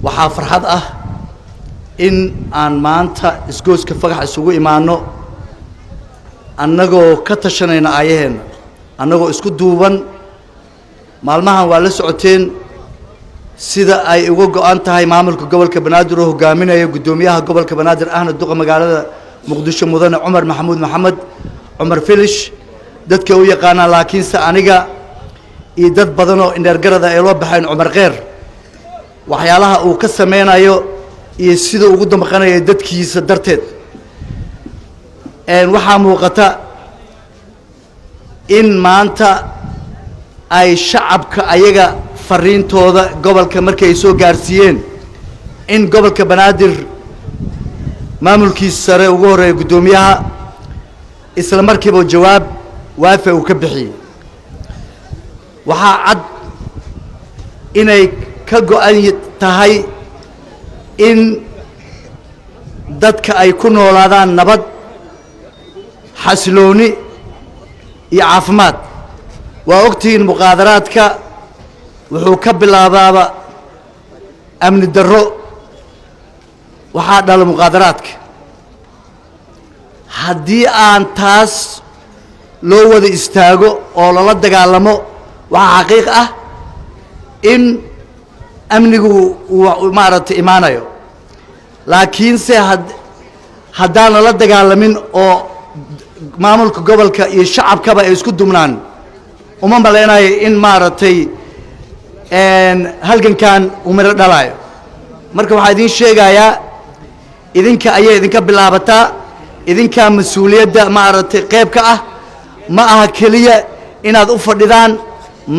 waxaa farxad ah in aan maanta isgooska fagax isugu imaano annagoo ka tashanayna aayaheena annagoo isku duuban maalmahan waa la socoteen sida ay uga go'an tahay maamulka gobolka Banaadir oo hogaaminaya gudoomiyaha gobolka Banaadir ahna duqa magaalada Muqdisho mudane Cumar Maxamuud Maxamed Cumar Filish dadka u yaqaana laakiin se aniga iyo dad badan oo indheergarada ay loo baxeen Cumar Qeer waxyaalaha uu ka sameynayo iyo sida ugu damqanayo dadkiisa darteed waxaa muuqata in maanta ay shacabka ayaga fariintooda gobolka markay soo gaarsiiyeen in gobolka Banaadir maamulkiisa sare ugu horeeyo gudoomiyaha isla markiiba jawaab waafi uu ka bixiyay waxaa cad inay ka go'an tahay in dadka ay ku noolaadaan nabad xasilooni iyo caafimaad waa ogtihiin muqaadaraadka wuxuu ka bilaabaaba amni darro waxaa dhala muqaadaraadka haddii aan taas loo wada istaago oo lala dagaalamo waxaa xaqiiq ah in amnigu uu maaragtay imaanayo laakiinse haddaan lala dagaalamin oo maamulka gobolka iyo shacabkaba ay isku dumnaan uma maleynayo in maaragtay halgankan uu miro dhalayo marka waxaa idiin sheegayaa idinka ayay idinka bilaabataa idinkaa mas-uuliyadda maaragtay qayb ka ah ma aha keliya inaad u fadhidaan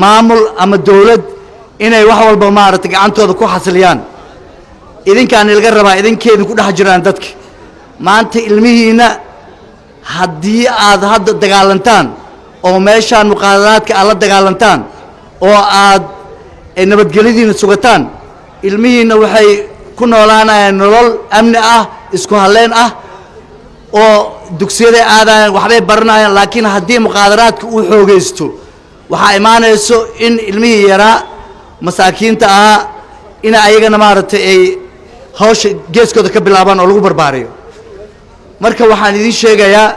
maamul ama dowlad inay wax walba maaragtay gacantooda ku xasiliyaan idinkaan laga rabaa idinkeedin ku dhex jiraan dadka maanta ilmihiina haddii aad hadda dagaalantaan oo meeshaan muqaadaraadka aad la dagaalantaan oo aad nabadgelyadiina sugataan ilmihiina waxay ku noolaanayaan nolol amni ah isku halleyn ah oo dugsiyaday aadayaan waxbay baranayaan laakiin haddii muqaadaraadka uu xoogaysto waxaa imaanayso in ilmihii yaraa masaakiinta ahaa in ayagana maaragtay ay hawsha geeskooda ka bilaabaan oo lagu barbaariyo marka waxaan idiin sheegayaa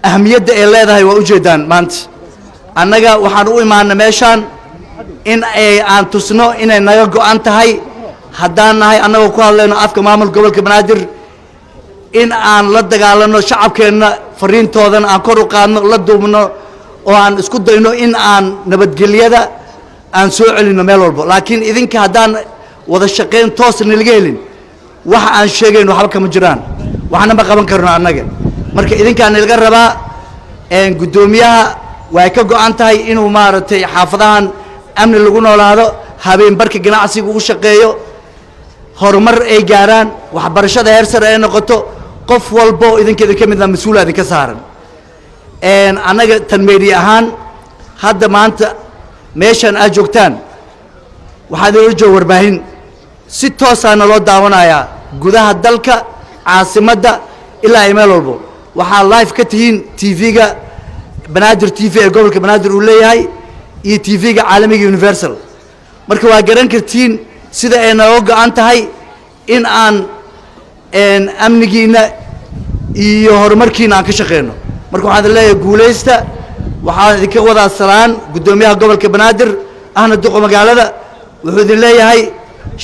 ahamiyadda ay leedahay waa ujeedaan maanta annaga waxaan u imaana meeshaan in aan tusno inay naga go'an tahay haddaan nahay annagoo ku hadlayno afka maamulka gobolka Banaadir in aan la dagaalano shacabkeenna fariintoodana aan kor u qaadno la duubno oo aan isku dayno in aan nabadgelyada aan soo celino meel walba laakiin idinka haddaan wada shaqayn toos nalaga helin waxa aan sheegayno waxba kama jiraan waxna ma qaban karno annaga marka idinkaan laga rabaa gudoomiyaha way ka go'an tahay inuu maaragtay xaafadahan amni lagu noolaado habeen barka ganacsiga ugu shaqeeyo horumar ay gaaraan waxbarashada heer sare ay noqoto qof walbo idinkeeda ka mid ah mas'uul idinka saaran annaga tan meedi ahaan hadda maanta meeshan aad joogtaan waxaad ula joog warbaahin si toosaana loo daawanayaa gudaha dalka caasimadda ilaa ay meel walbo waxaa live ka tihiin TV-ga Banaadir TV ee gobolka Banaadir uu leeyahay iyo TV-ga caalamiga Universal marka waa garan kartiin sida ay naga go'an tahay in aan amnigiina iyo horumarkiina aan ka shaqeyno marka waxaan leeyahay guuleysta waxaan idinka wadaa salaan gudoomiyaha gobolka Banaadir ahna duqa magaalada wuxuu idin leeyahay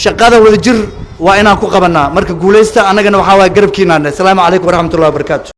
shaqada wada jir waa inaan ku qabanaa marka guuleysta annagana waxaa waa garabkiina assalaamu calaykum waraxmatullaahi wabarakaatu